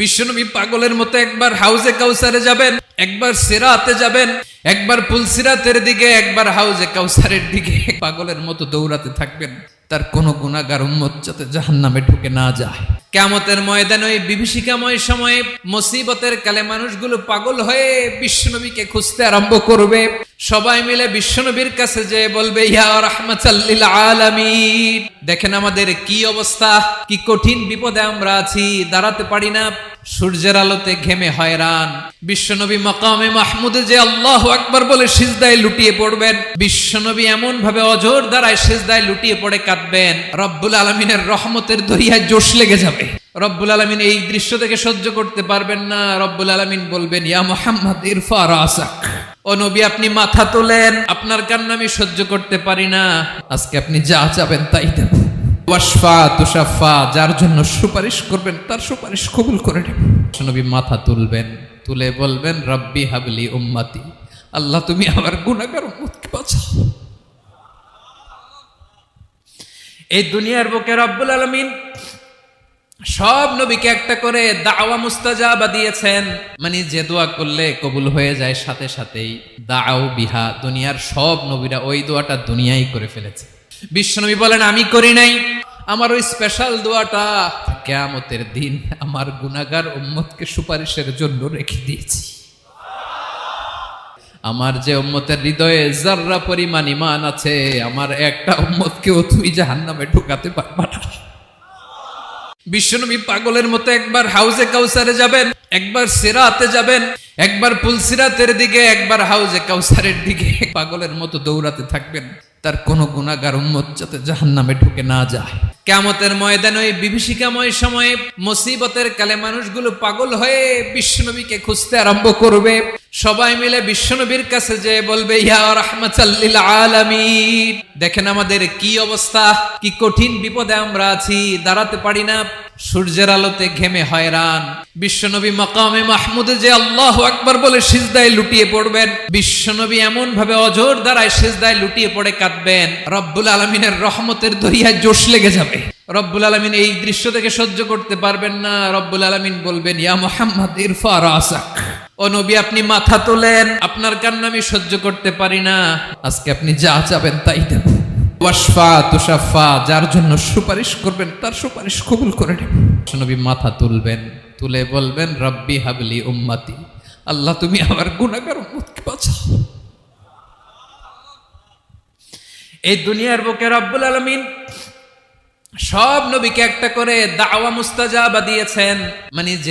বিশ্বনবী পাগলের মতো একবার হাউজে কাউসারে যাবেন, একবার সিরাতে যাবেন, একবার পুলসিরাতের দিকে, একবার হাউজে কাউসারের দিকে পাগলের মতো দৌড়াতে থাকবেন। তার কোনো গুনাহগার উম্মত যাতে জাহান্নামে ঢুকে না যায়। কিয়ামতের ময়দানে ওই বিভীষিকাময় সময়ে মুসিবতের কালে মানুষগুলো পাগল হয়ে বিশ্বনবীকে খুঁজতে আরম্ভ করবে। সবাই মিলে বিশ্বনবীর কাছে যেয়ে বলবে, ইয়া রাহমাতাল লিল আলামিন, দেখেন আমাদের কি অবস্থা, কি কঠিন বিপদে আমরা আছি, দাঁড়াতে পারি না, সূর্যের আলোতে ঘেমে হয়রান। বিশ্বনবী মাকামে মাহমুদে যে আল্লাহু আকবার বলে সিজদায় লুটিয়ে পড়বেন, বিশ্বনবী এমন ভাবে অজর দ্বারায় সিজদায় লুটিয়ে পড়ে কাঁদবেন, রব্বুল আলামিনের রহমতের দরিয়ায় জোশ লেগে যাবে। রব্বুল আলামিন এই দৃশ্য থেকে সহ্য করতে পারবেন না। রব্বুল আলামিন বলবেন, ইয়া মুহাম্মদ ইরফা রাসাক, ও নবী আপনি মাথা তোলেন, আপনার কান্না আমি সহ্য করতে পারি না, আজকে আপনি যা চাবেন তাই দেব। ওয়াশফা তুশাফা, যার জন্য সুপারিশ করবেন তার সুপারিশ কবুল করে নেব। নবী মাথা তুলবেন, তুলে বলবেন, রব্বি হাবলি উম্মতি, আল্লাহ তুমি আমার গুনাহগার উম্মতকে বাঁচাও। এই দুনিয়ার বুকে রব্বুল আলামিন সব নবীকে একটা করে দাওয়া মুস্তাজাবা দিয়েছেন, মানে যে দোয়া করলে কবুল হয়ে যায় সাথে সাথেই। দাও বিহা, দুনিয়ার সব নবীরা ওই দোয়াটা দুনিয়ায় করে ফেলেছে। বিশ্বনবী বলেন, আমি করি নাই, আমার ওই স্পেশাল দোয়াটা কিয়ামতের দিন আমার গুনাহগার উম্মতকে সুপারিশের জন্য রেখে দিয়েছি। আমার যে উম্মতের হৃদয়ে যাররা পরিমাণ ঈমান আছে, আমার একটা উম্মতকেও তুই জাহান্নামে ঢুকাতে পারবা না। বিশ্বনবী পাগলের মতো একবার হাউজে কাউসারে যাবেন, একবার সিরাতে যাবেন, একবার পুলসিরাতের দিকে, একবার হাউজে কাউসারের দিকে পাগলের মতো দৌড়াতে থাকবেন। তার কোনো গুনাহগার উম্মত যাতে জাহান্নামে ঢুকে না যায়। কিয়ামতের ময়দানে ওই বিভীষিকাময় সময়ে মুসিবতের কালে মানুষগুলো পাগল হয়ে বিশ্বনবীকে খুঁজতে আরম্ভ করবে। সবাই মিলে বিশ্বনবীর কাছে যেয়ে বলবে, ইয়া রাহমাতাল লিল আলামিন, দেখেন আমাদের কি অবস্থা, কি কঠিন বিপদে আমরা আছি, দাঁড়াতে পারি না, সূর্যের আলোতে ঘেমে হয়রান। বিশ্বনবী মাকামে মাহমুদে যে আল্লাহু আকবার বলে সিজদায় লুটিয়ে পড়বেন, বিশ্বনবী এমন ভাবে অজর দ্বারায় সিজদায় লুটিয়ে পড়ে কাঁদবেন, রব্বুল আলামিনের রহমতের দরিয়ায় জোশ লেগে যাবে। রব্বুল আলামিন এই দৃশ্য থেকে সহ্য করতে পারবেন না। রব্বুল আলামিন বলবেন, ইয়া মুহাম্মদ ইরফা রাসাক, ও নবী আপনি মাথা তোলেন, আপনার কান্না আমি সহ্য করতে পারি না, আজকে আপনি যা চাবেন তাই দেব। ওয়াশফা তুশাফা, যার জন্য সুপারিশ করবেন তার সুপারিশ কবুল করে নেব। নবী মাথা তুলবেন, তুলে বলবেন, রব্বি হাবলি উম্মতি, আল্লাহ তুমি আমার গুনাহগার উম্মতকে বাঁচাও। এই দুনিয়ার বুকে রব্বুল আলামিন সব নবীকে একটা করে দাওয়া মুস্তাজাবা দিয়েছেন, মানে যে